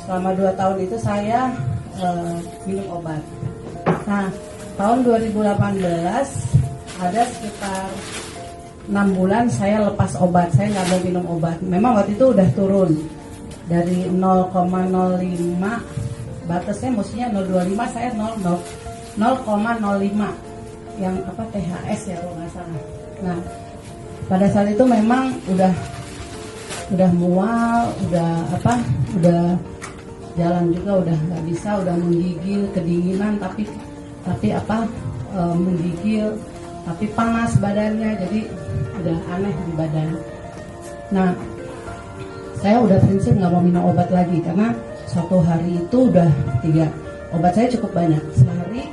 selama 2 tahun itu saya minum obat. Nah, tahun 2018 ada sekitar 6 bulan saya lepas obat, saya nggak mau minum obat. Memang waktu itu udah turun dari 0,05, batasnya mestinya 0,25, saya 0,05 yang apa THS ya kalau nggak salah. Nah, pada saat itu memang udah mual, udah jalan juga udah nggak bisa, udah menggigil, kedinginan, tapi menggigil, tapi panas badannya, jadi udah aneh di badan. Nah, saya udah prinsip nggak mau minum obat lagi karena satu hari itu udah 3, obat saya cukup banyak, sehari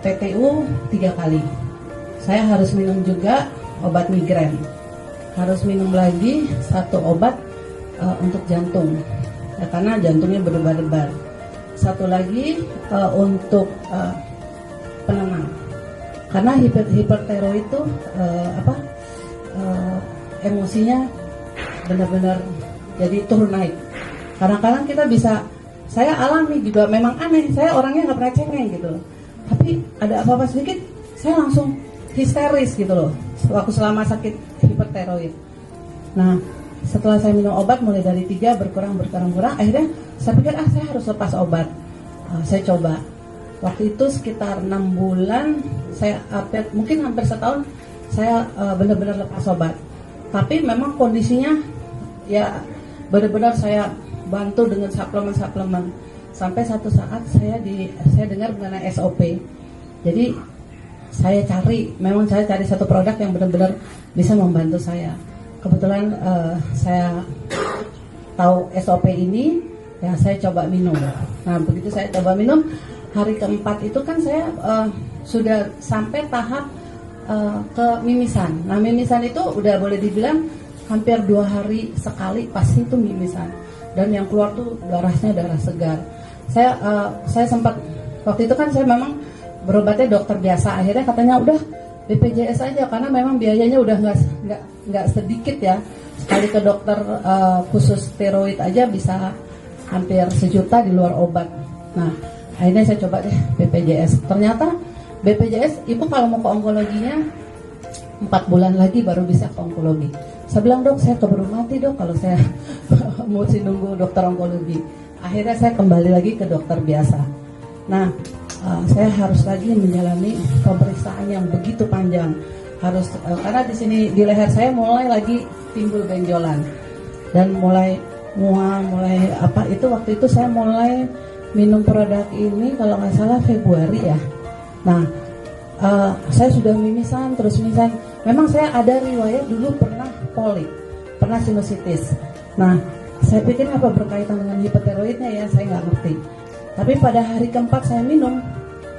PTU 3 kali. Saya harus minum juga obat migrain, harus minum lagi 1 obat untuk jantung ya, karena jantungnya berdebar-debar. 1 lagi untuk penenang, karena hipertiroid itu emosinya benar-benar jadi turun naik. Kadang-kadang kita bisa, saya alami juga, memang aneh, saya orangnya nggak pernah cengeng gitu loh, tapi ada apa-apa sedikit saya langsung histeris gitu loh waktu selama sakit hipertiroid. Nah, setelah saya minum obat mulai dari 3 berkurang, akhirnya saya pikir saya harus lepas obat. Saya coba waktu itu sekitar 6 bulan, saya mungkin hampir setahun saya benar-benar lepas obat. Tapi memang kondisinya ya benar-benar saya bantu dengan suplemen. Sampai satu saat saya dengar mengenai SOP. Jadi saya cari satu produk yang benar-benar bisa membantu saya. Kebetulan saya tahu SOP ini, ya saya coba minum. Nah, begitu saya coba minum, hari keempat itu kan saya sudah sampai tahap ke mimisan. Nah, mimisan itu udah boleh dibilang hampir 2 hari sekali pasti itu mimisan. Dan yang keluar tuh darahnya darah segar. Saya sempat, waktu itu kan saya memang berobatnya dokter biasa. Akhirnya katanya udah BPJS aja, karena memang biayanya udah nggak sedikit ya. Sekali ke dokter khusus steroid aja bisa hampir 1 juta di luar obat. Nah, akhirnya saya coba deh BPJS. Ternyata BPJS, ibu kalau mau ke onkologinya 4 bulan lagi baru bisa ke onkologi. Saya bilang, dok, saya keburu mati dok kalau saya mesti nunggu dokter onkologi. Akhirnya saya kembali lagi ke dokter biasa. Nah, saya harus lagi menjalani pemeriksaan yang begitu panjang. Karena di sini di leher saya mulai lagi timbul benjolan dan mulai mual, waktu itu saya mulai minum produk ini kalau nggak salah Februari ya. Nah, saya sudah mimisan. Memang saya ada riwayat dulu pernah polip, pernah sinusitis. Nah, saya pikir apa berkaitan dengan hipertiroidnya ya, saya nggak ngerti. Tapi pada hari keempat saya minum,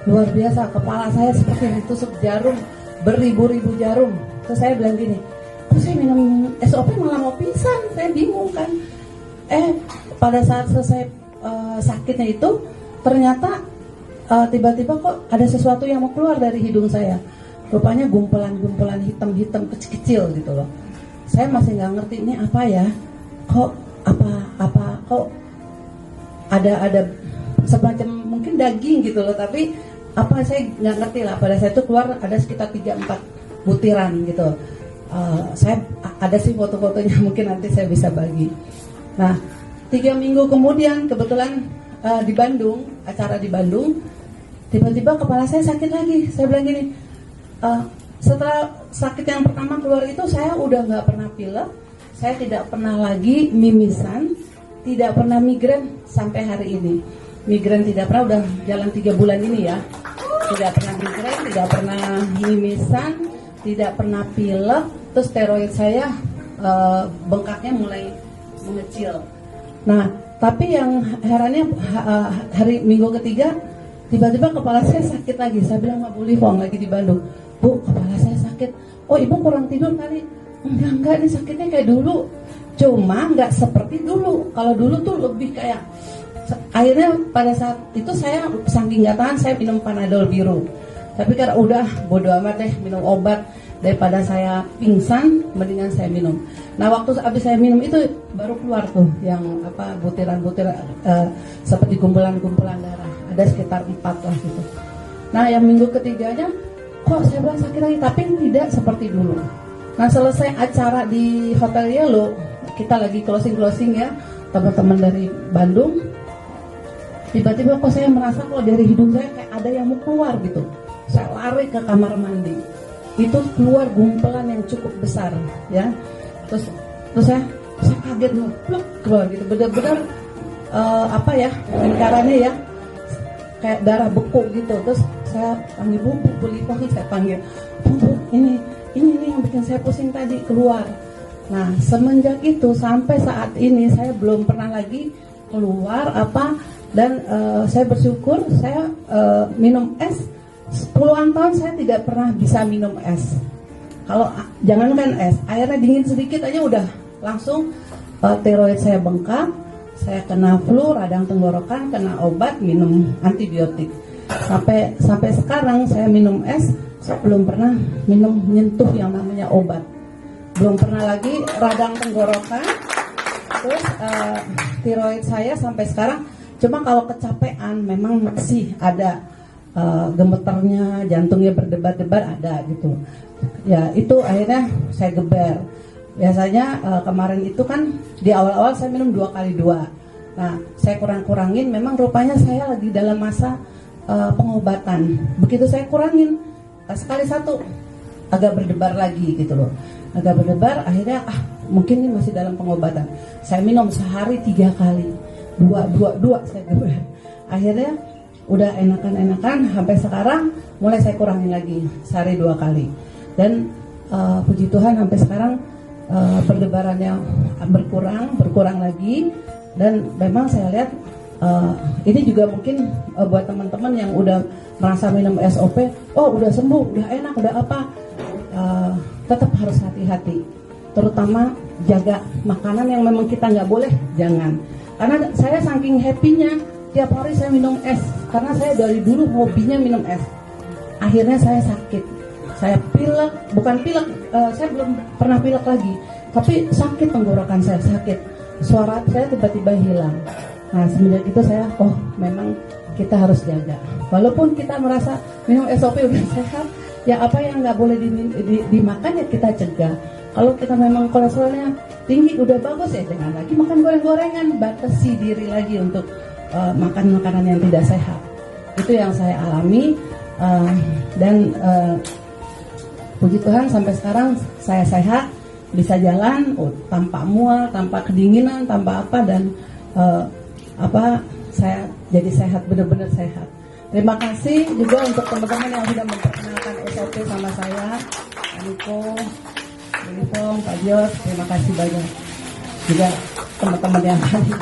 luar biasa, kepala saya seperti ditusuk jarum, beribu-ribu jarum. Terus saya bilang gini, kok saya minum SOP malah mau pingsan, saya bingung kan. Pada saat selesai sakitnya itu, ternyata tiba-tiba kok ada sesuatu yang mau keluar dari hidung saya. Rupanya gumpulan-gumpulan hitam-hitam kecil-kecil gitu loh. Saya masih nggak ngerti ini apa ya, kok ada semacam mungkin daging gitu loh, tapi saya nggak ngerti lah. Pada saat itu keluar ada sekitar 3-4 butiran gitu. Saya ada sih foto-fotonya, mungkin nanti saya bisa bagi. Nah, 3 minggu kemudian kebetulan di Bandung, acara di Bandung, tiba-tiba kepala saya sakit lagi. Saya bilang gini, setelah sakit yang pertama keluar itu saya udah nggak pernah pilek, saya tidak pernah lagi mimisan, tidak pernah migrain sampai hari ini. Migrain tidak pernah, udah jalan 3 bulan ini ya. Tidak pernah migrain, tidak pernah mimisan, tidak pernah pilek. Terus steroid saya bengkaknya mulai mengecil. Nah, tapi yang herannya hari minggu ketiga tiba-tiba kepala saya sakit lagi. Saya bilang sama Bu Livong lagi di Bandung, Bu, kepala saya sakit. Oh, ibu kurang tidur kali. Enggak, ini sakitnya kayak dulu, cuma nggak seperti dulu. Kalau dulu tuh lebih kayak, akhirnya pada saat itu saya saking nggak tahan, saya minum Panadol biru. Tapi karena udah bodo amat deh minum obat, daripada saya pingsan, mendingan saya minum. Nah waktu habis saya minum itu baru keluar tuh yang apa butiran-butiran seperti kumpulan-kumpulan darah, ada sekitar 4 lah gitu. Nah yang minggu ketiganya kok saya bilang sakit lagi, tapi tidak seperti dulu. Nah selesai acara di Hotel Yellow, kita lagi closing ya, teman-teman dari Bandung. Tiba-tiba kok saya merasa kok dari hidung saya kayak ada yang mau keluar gitu. Saya lari ke kamar mandi. Itu keluar gumpelan yang cukup besar ya. Terus saya kaget loh, pluk, keluar gitu. Benar-benar apa ya, lingkarannya ya kayak darah beku gitu. Terus saya panggil Bu Lipo, saya panggil Bu, ini yang bikin saya pusing tadi keluar. Nah semenjak itu sampai saat ini saya belum pernah lagi keluar apa. Dan saya bersyukur saya minum es puluhan tahun saya tidak pernah bisa minum es. Kalau jangankan es, airnya dingin sedikit aja udah langsung tiroid saya bengkak, saya kena flu, radang tenggorokan, kena obat, minum antibiotik. Sampai sekarang saya minum es, saya belum pernah menyentuh yang namanya obat. Belum pernah lagi radang tenggorokan. Terus tiroid saya sampai sekarang. Cuma kalau kecapean memang masih ada gemeternya, jantungnya berdebar-debar ada gitu. Ya itu akhirnya saya geber. Biasanya kemarin itu kan di awal-awal saya minum 2 kali 2. Nah saya kurangin, memang rupanya saya lagi dalam masa pengobatan. Begitu saya kurangin sekali 1 agak berdebar lagi gitu loh. Agak berdebar akhirnya mungkin ini masih dalam pengobatan. Saya minum sehari 3 kali. Dua saya geber. Akhirnya udah enakan sampai sekarang mulai saya kurangin lagi sehari 2 kali. Dan puji Tuhan sampai sekarang berdebarannya berkurang lagi. Dan memang saya lihat ini juga mungkin buat teman-teman yang udah merasa minum SOP, oh udah sembuh, udah enak, udah apa, tetap harus hati-hati. Terutama jaga makanan yang memang kita nggak boleh, jangan. Karena saya saking happy-nya tiap hari saya minum es. Karena saya dari dulu hobinya minum es. Akhirnya saya sakit. Saya pilek, bukan pilek, saya belum pernah pilek lagi. Tapi sakit tenggorokan saya, sakit. Suara saya tiba-tiba hilang. Nah semenjak itu saya, memang kita harus jaga. Walaupun kita merasa minum SOP udah sehat, ya apa yang nggak boleh dimakan ya kita cegah. Kalau kita memang kolesterolnya tinggi udah bagus ya jangan lagi makan goreng-gorengan, batasi diri lagi untuk makan makanan yang tidak sehat. Itu yang saya alami dan puji Tuhan sampai sekarang saya sehat, bisa jalan tanpa mual, tanpa kedinginan, tanpa apa dan saya jadi sehat, benar-benar sehat. Terima kasih juga untuk teman-teman yang sudah memperkenalkan SOP sama saya, Niko, Pak Jos, terima kasih banyak juga teman-teman yang lain.